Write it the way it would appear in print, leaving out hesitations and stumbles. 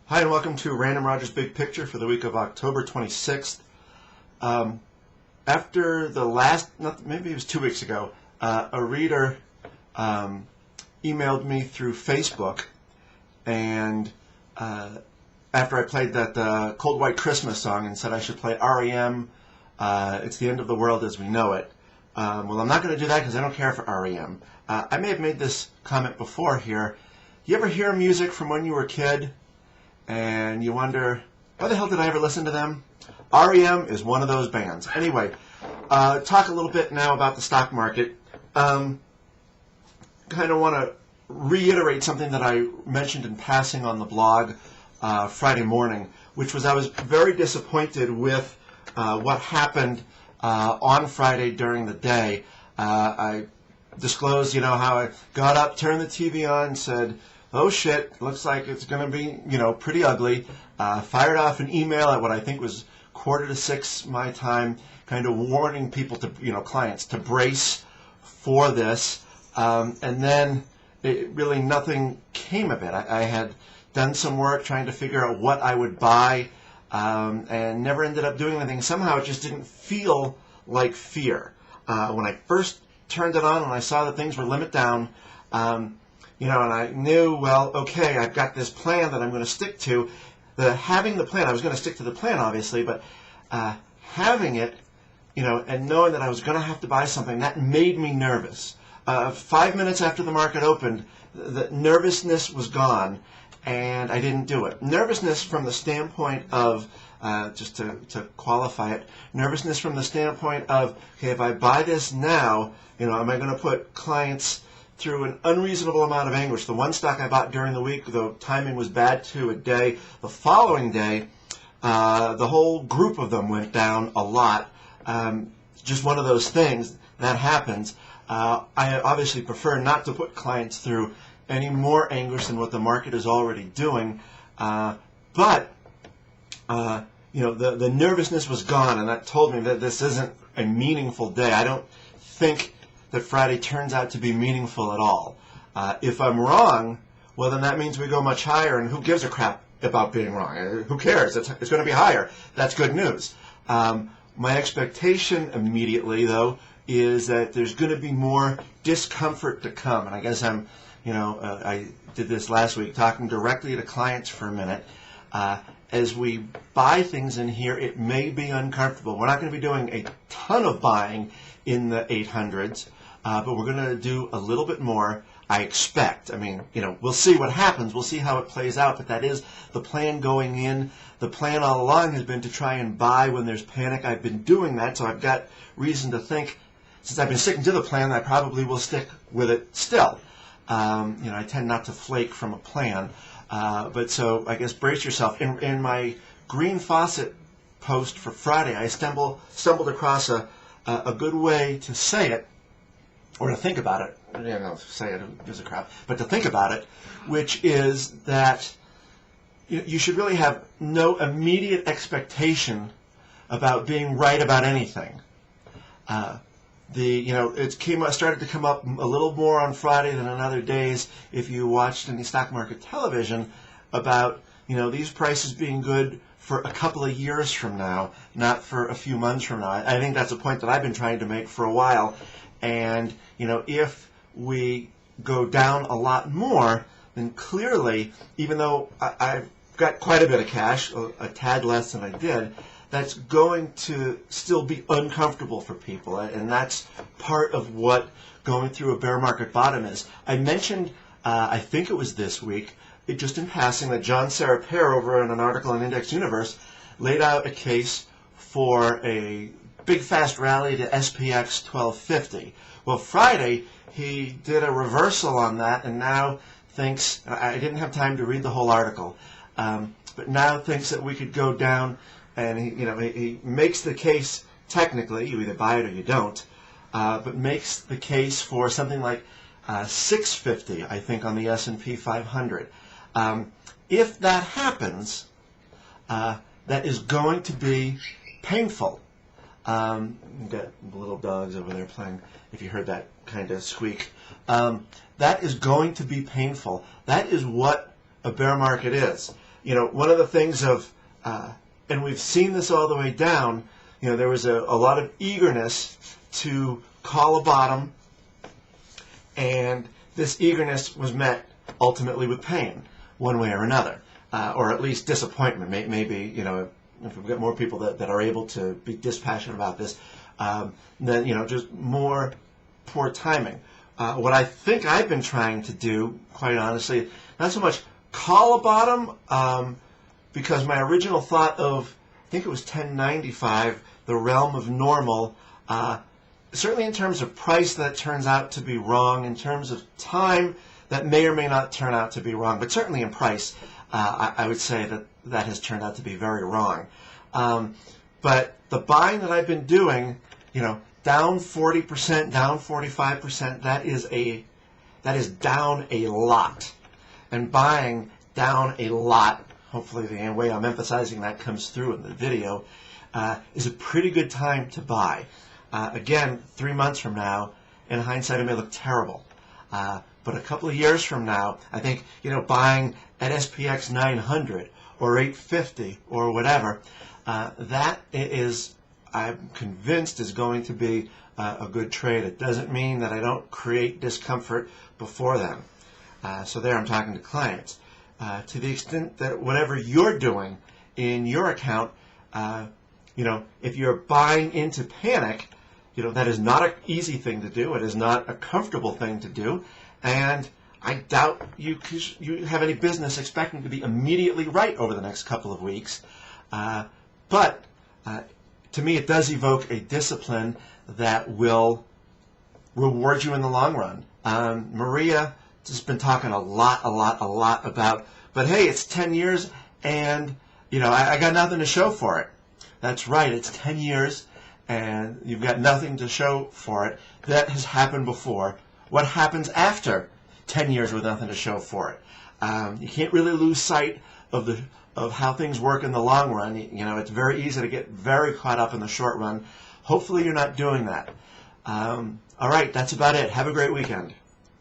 Hi, and welcome to Random Rogers Big Picture for the week of October 26th. After the last, maybe it was 2 weeks ago, a reader emailed me through Facebook, and after I played that Cold White Christmas song and said I should play REM, It's the End of the World as We Know It. Well, I'm not going to do that because I don't care for REM. I may have made this comment before here. You ever hear music from when you were a kid and you wonder, why the hell did I ever listen to them? REM is one of those bands. Anyway, talk a little bit now about the stock market. Kind of want to reiterate something that I mentioned in passing on the blog Friday morning, which was I was very disappointed with what happened on Friday during the day. I disclosed, how I got up, turned the TV on, and said, oh shit, looks like it's going to be, pretty ugly. Fired off an email at what I think was 5:45 my time, kind of warning people to, clients to brace for this. And then really nothing came of it. I had done some work trying to figure out what I would buy and never ended up doing anything. Somehow it just didn't feel like fear. When I first turned it on and I saw that things were limit down, and I knew, well, okay, I've got this plan that I'm going to stick to. Having the plan, I was going to stick to the plan, obviously, but having it, and knowing that I was going to have to buy something, that made me nervous. 5 minutes after the market opened, the nervousness was gone, and I didn't do it. Nervousness from the standpoint of, just to qualify it, nervousness from the standpoint of, okay, if I buy this now, am I going to put clients through an unreasonable amount of anguish? The one stock I bought during the week, the timing was bad too, a day. The following day, the whole group of them went down a lot. Just one of those things that happens. I obviously prefer not to put clients through any more anguish than what the market is already doing. But the nervousness was gone, and that told me that this isn't a meaningful day. I don't think that Friday turns out to be meaningful at all. If I'm wrong, well, then that means we go much higher, and who gives a crap about being wrong? Who cares? It's going to be higher. That's good news. My expectation immediately, though, is that there's going to be more discomfort to come. And I guess I did this last week, talking directly to clients for a minute. As we buy things in here, it may be uncomfortable. We're not going to be doing a ton of buying in the 800s, but we're going to do a little bit more, I expect. We'll see what happens. We'll see how it plays out, but that is the plan going in. The plan all along has been to try and buy when there's panic. I've been doing that, so I've got reason to think, since I've been sticking to the plan, I probably will stick with it still. I tend not to flake from a plan. But so I guess brace yourself. In my Green Faucet post for Friday, I stumbled across a good way to say it, or to think about it. Say it, who gives a crap, but to think about it, which is that you should really have no immediate expectation about being right about anything. It started to come up a little more on Friday than on other days if you watched any stock market television about, these prices being good for a couple of years from now, not for a few months from now. I think that's a point that I've been trying to make for a while. And, if we go down a lot more, then clearly, even though I've got quite a bit of cash, a tad less than I did, that's going to still be uncomfortable for people, and that's part of what going through a bear market bottom is. I mentioned, I think it was this week, just in passing, that John Sarapere over in an article in Index Universe laid out a case for a big fast rally to SPX 1250. Well, Friday he did a reversal on that, and now thinks, I didn't have time to read the whole article, but now thinks that we could go down. And he makes the case, technically, you either buy it or you don't, but makes the case for something like 650, I think, on the S&P 500. If that happens, that is going to be painful. Got the little dogs over there playing, if you heard that kind of squeak. That is going to be painful. That is what a bear market is. one of the things and we've seen this all the way down, there was a lot of eagerness to call a bottom, and this eagerness was met ultimately with pain, one way or another, or at least disappointment. Maybe, if we've got more people that are able to be dispassionate about this, then, just more poor timing. What I think I've been trying to do, quite honestly, not so much call a bottom, because my original thought of, I think it was 1095, the realm of normal, certainly in terms of price, that turns out to be wrong. In terms of time, that may or may not turn out to be wrong. But certainly in price, I would say that has turned out to be very wrong. But the buying that I've been doing, down 40%, down 45%, that is down a lot. And buying down a lot, hopefully the way I'm emphasizing that comes through in the video, is a pretty good time to buy. Again, 3 months from now, in hindsight, it may look terrible. But a couple of years from now, I think, buying at SPX 900 or 850 or whatever, that is, I'm convinced, is going to be a good trade. It doesn't mean that I don't create discomfort before then. So there, I'm talking to clients. To the extent that whatever you're doing in your account, if you're buying into panic, that is not an easy thing to do. It is not a comfortable thing to do. And I doubt you have any business expecting to be immediately right over the next couple of weeks. But to me, it does evoke a discipline that will reward you in the long run. Maria has been talking a lot about, but hey, it's 10 years and, I got nothing to show for it. That's right, it's 10 years and you've got nothing to show for it. That has happened before. What happens after 10 years with nothing to show for it? You can't really lose sight of how things work in the long run. It's very easy to get very caught up in the short run. Hopefully you're not doing that. All right, that's about it. Have a great weekend.